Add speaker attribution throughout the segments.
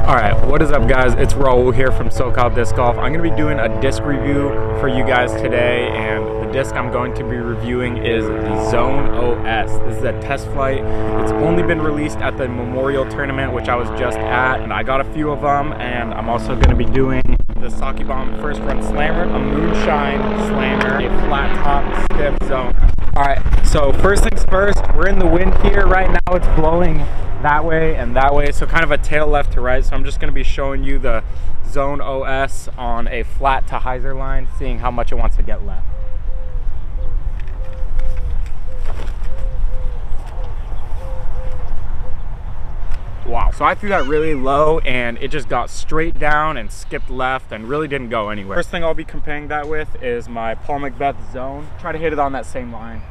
Speaker 1: Alright, what is up guys? It's Raul here from SoCal Disc Golf. I'm going to be doing a disc review for you guys today, and the disc I'm going to be reviewing is the Zone OS. This is a test flight. It's only been released at the Memorial Tournament, which I was just at, and I got a few of them, and I'm also going to be doing the Saki Bomb First Run Slammer, a Moonshine Slammer, a flat top stiff zone. Alright, so first things first, we're in the wind here right now. It's blowing that way and that way, so kind of a tail left to right. So I'm just going to be showing you the Zone OS on a flat to hyzer line, seeing how much it wants to get left. Wow, so I threw that really low and it just got straight down and skipped left and really didn't go anywhere. First thing I'll be comparing that with is my Paul Macbeth Zone. Try to hit it on that same line.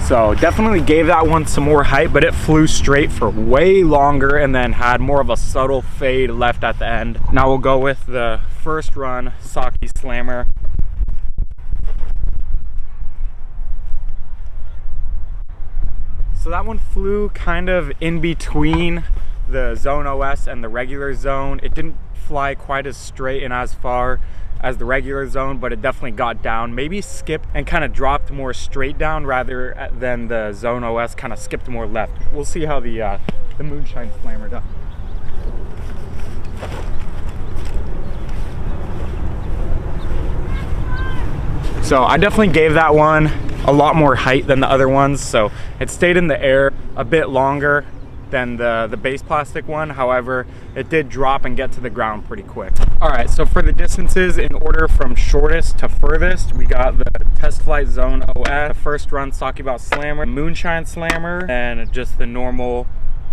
Speaker 1: So definitely gave that one some more height, but it flew straight for way longer and then had more of a subtle fade left at the end. Now we'll go with the First Run Saki Slammer. So that one flew kind of in between the Zone OS and the regular zone. It didn't fly quite as straight and as far as the regular zone, but it definitely got down, maybe skipped and kind of dropped more straight down rather than the Zone OS kind of skipped more left. We'll see how the Moonshine Slammer does. So I definitely gave that one a lot more height than the other ones, so it stayed in the air a bit longer than the base plastic one. However, it did drop and get to the ground pretty quick. Alright, so for the distances in order from shortest to furthest, we got the Test Flight Zone OS, the First Run Saki Bomb Slammer, Moonshine Slammer, and just the normal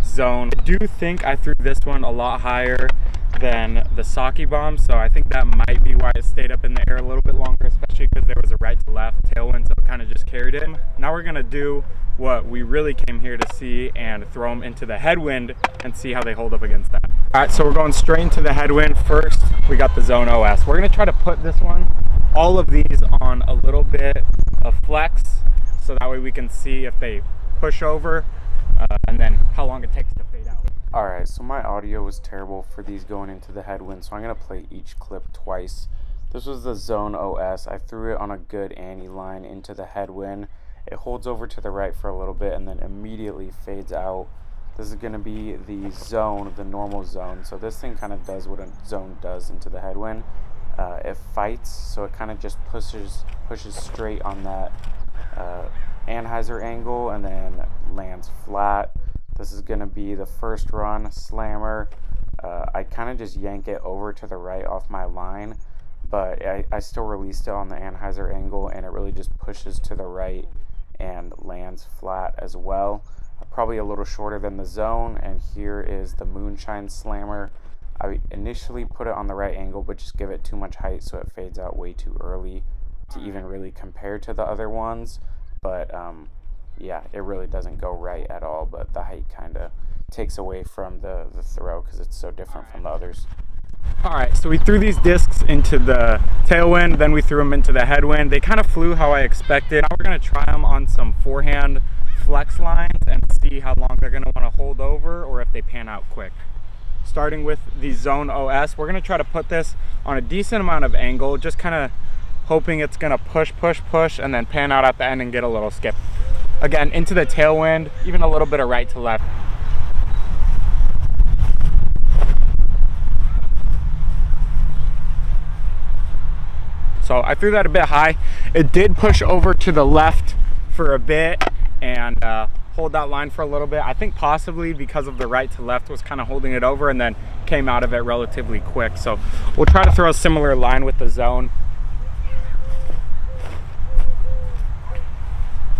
Speaker 1: zone. I do think I threw this one a lot higher than the Saki Bomb, so I think that might be why it stayed up in the air a little bit longer, especially because there was a right to left tailwind, so it kind of just carried it. Now we're gonna do what we really came here to see and throw them into the headwind and see how they hold up against that. All right, so we're going straight into the headwind. First, we got the Zone OS. We're gonna try to put this one, all of these on a little bit of flex, so that way we can see if they push over and then how long it takes to fade out.
Speaker 2: Alright, so my audio was terrible for these going into the headwind, so I'm going to play each clip twice. This was the Zone OS. I threw it on a good ante line into the headwind. It holds over to the right for a little bit and then immediately fades out. This is going to be the zone, the normal zone. So this thing kind of does what a zone does into the headwind. It fights, so it kind of just pushes straight on that anhyzer angle and then lands flat. This is going to be the First Run Slammer. I kind of just yank it over to the right off my line, but I still released it on the anhyzer angle, and it really just pushes to the right and lands flat as well. Probably a little shorter than the zone. And here is the Moonshine Slammer. I initially put it on the right angle, but just give it too much height, so it fades out way too early to even really compare to the other ones. But yeah, it really doesn't go right at all, but the height kind of takes away from the throw because it's so different from the others.
Speaker 1: Alright, so we threw these discs into the tailwind, then we threw them into the headwind. They kind of flew how I expected. Now we're going to try them on some forehand flex lines and see how long they're going to want to hold over or if they pan out quick. Starting with the Zone OS, we're going to try to put this on a decent amount of angle, just kind of hoping it's going to push and then pan out at the end and get a little skip. Again, into the tailwind, even a little bit of right to left. So I threw that a bit high. It did push over to the left for a bit and hold that line for a little bit. I think possibly because of the right to left was kind of holding it over and then came out of it relatively quick. So we'll try to throw a similar line with the zone.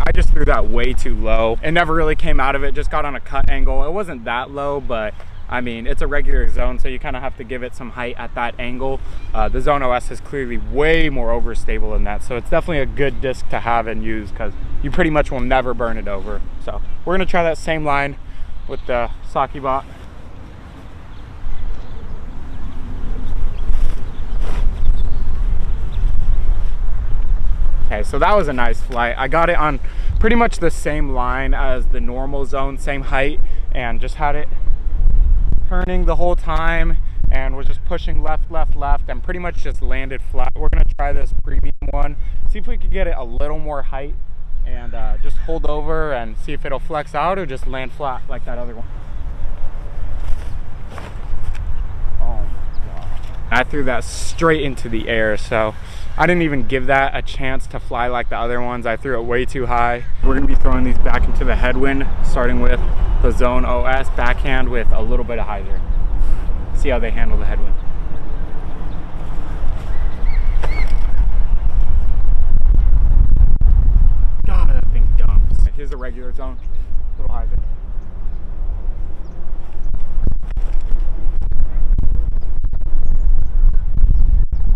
Speaker 1: I just threw that way too low. It never really came out of it, just got on a cut angle. It wasn't that low, but I mean, it's a regular zone, so you kind of have to give it some height at that angle. The Zone OS is clearly way more overstable than that, so it's definitely a good disc to have and use because you pretty much will never burn it over. So we're gonna try that same line with the Saki Bomb. Okay, so that was a nice flight. I got it on pretty much the same line as the normal zone, same height, and just had it turning the whole time and was just pushing left, left, left, and pretty much just landed flat. We're gonna try this premium one, see if we could get it a little more height and just hold over and see if it'll flex out or just land flat like that other one. Oh my God. I threw that straight into the air, so I didn't even give that a chance to fly like the other ones. I threw it way too high. We're gonna be throwing these back into the headwind, starting with the Zone OS backhand with a little bit of hyzer. See how they handle the headwind. God, that thing dumps. Here's a regular zone, little hyzer.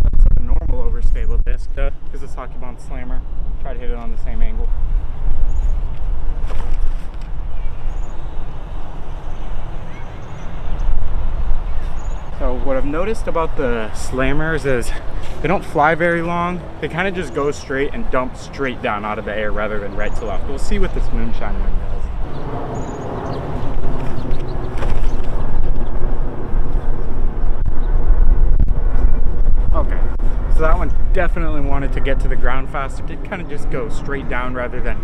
Speaker 1: That's a normal overstable disc. Here's a Sakibon slammer. Try to hit it on the same angle. So what I've noticed about the slammers is they don't fly very long. They kind of just go straight and dump straight down out of the air rather than right to left. We'll see what this moonshine one does. Okay, so that one definitely wanted to get to the ground faster. It did kind of just go straight down rather than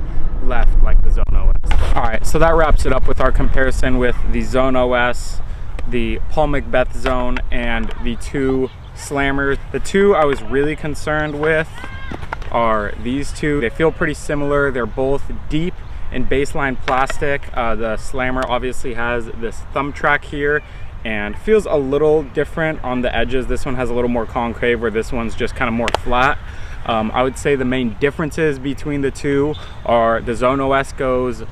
Speaker 1: left like the Zone OS. All right, so that wraps it up with our comparison with the Zone OS, the Paul Macbeth zone, and the two slammers. The two I was really concerned with are these two. They feel pretty similar. They're both deep in baseline plastic. The slammer obviously has this thumb track here and feels a little different on the edges. This one has a little more concave, where this one's just kind of more flat. I would say the main differences between the two are the Zone OS goes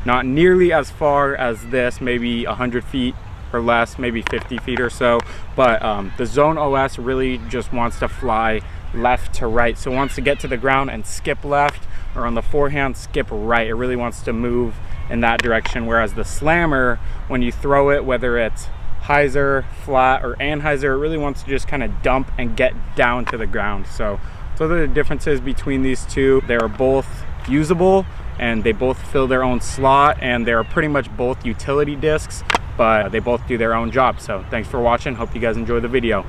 Speaker 1: not nearly as far as this, maybe 100 feet or less, maybe 50 feet or so, but the Zone OS really just wants to fly left to right. So it wants to get to the ground and skip left, or on the forehand, skip right. It really wants to move in that direction, whereas the slammer, when you throw it, whether it's hyzer, flat, or anhyzer, it really wants to just kind of dump and get down to the ground. So those are the differences between these two. They are both usable and they both fill their own slot, and they're pretty much both utility discs, but they both do their own job. So thanks for watching. Hope you guys enjoy the video.